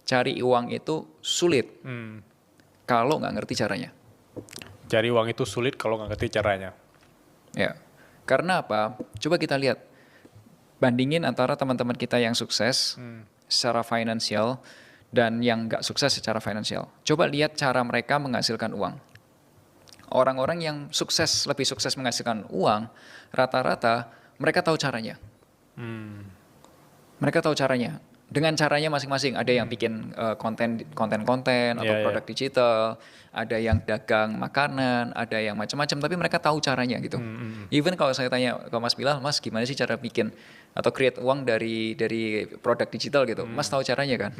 cari uang itu sulit kalau nggak ngerti caranya. Cari uang itu sulit kalau nggak ngerti caranya. Ya, karena apa? Coba kita lihat, bandingin antara teman-teman kita yang sukses secara finansial dan yang nggak sukses secara finansial. Coba lihat cara mereka menghasilkan uang. Orang-orang yang sukses, lebih sukses menghasilkan uang, rata-rata mereka tahu caranya. Mereka tahu caranya. Dengan caranya masing-masing. Ada yang bikin konten-konten atau produk digital, ada yang dagang makanan, ada yang macam-macam. Tapi mereka tahu caranya gitu. Even kalau saya tanya ke Mas Bilal, Mas gimana sih cara bikin atau create uang dari produk digital gitu? Mas tahu caranya kan?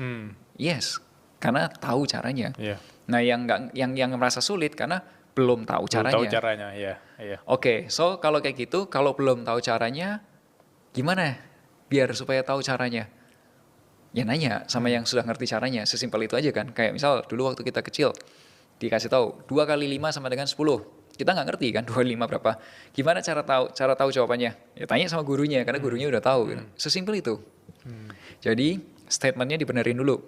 Yes, karena tahu caranya. Nah yang merasa sulit karena belum tahu caranya. Belum tahu caranya, Oke, so kalau kayak gitu, kalau belum tahu caranya, gimana biar supaya tahu caranya? Ya nanya sama yang sudah ngerti caranya, sesimpel itu aja kan. Kayak misal dulu waktu kita kecil, dikasih tahu 2 kali 5 sama dengan 10. Kita nggak ngerti kan 2 kali 5 berapa. Gimana cara tahu jawabannya? Ya tanya sama gurunya, karena gurunya udah tahu. Gitu. Sesimpel itu. Jadi statementnya dibenerin dulu.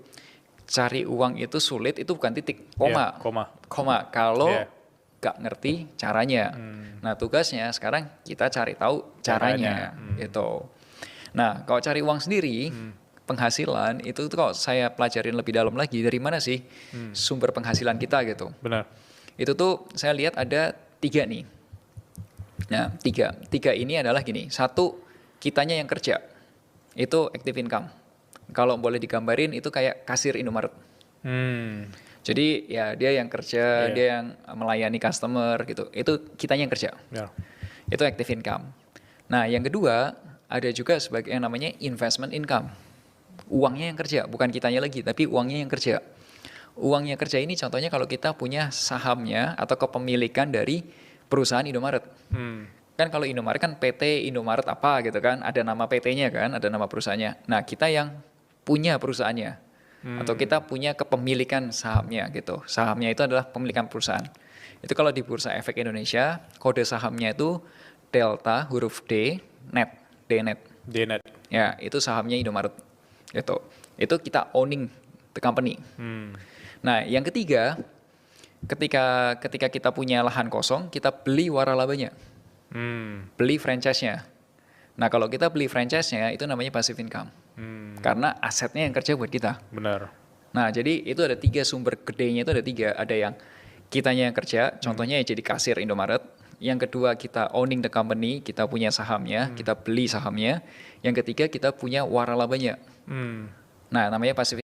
Cari uang itu sulit, itu bukan titik, koma. Kalau nggak ngerti caranya. Nah tugasnya sekarang kita cari tahu caranya. Gitu. Nah kalau cari uang sendiri, penghasilan itu tuh kalau saya pelajarin lebih dalam lagi, dari mana sih sumber penghasilan kita gitu. Benar. Itu tuh saya lihat ada 3 nih. Nah 3 ini adalah gini. 1, kitanya yang kerja. Itu active income. Kalau boleh digambarin itu kayak kasir Indomaret. Jadi ya dia yang kerja, dia yang melayani customer gitu. Itu kitanya yang kerja. Itu active income. Nah yang kedua ada juga sebagai yang namanya investment income. Uangnya yang kerja, bukan kitanya lagi, tapi uangnya yang kerja. Uangnya kerja ini contohnya kalau kita punya sahamnya atau kepemilikan dari perusahaan Indomaret. Kan kalau Indomaret kan PT Indomaret apa gitu kan, ada nama PT-nya kan, ada nama perusahaannya. Nah kita yang punya perusahaannya, atau kita punya kepemilikan sahamnya gitu. Sahamnya itu adalah pemilikan perusahaan. Itu kalau di Bursa Efek Indonesia, kode sahamnya itu Delta huruf D, net, DNet. Ya, itu sahamnya Indomaret. Itu kita owning the company. Nah, yang ketiga, ketika kita punya lahan kosong, kita beli waralabanya, beli franchise-nya. Nah, kalau kita beli franchise-nya, itu namanya passive income, karena asetnya yang kerja buat kita. Benar. Nah, jadi itu ada 3 sumber gedenya, itu ada 3. Ada yang kitanya yang kerja, contohnya ya jadi kasir Indomaret. Yang kedua kita owning the company, kita punya sahamnya, kita beli sahamnya. Yang ketiga kita punya waralabanya. Nah namanya passive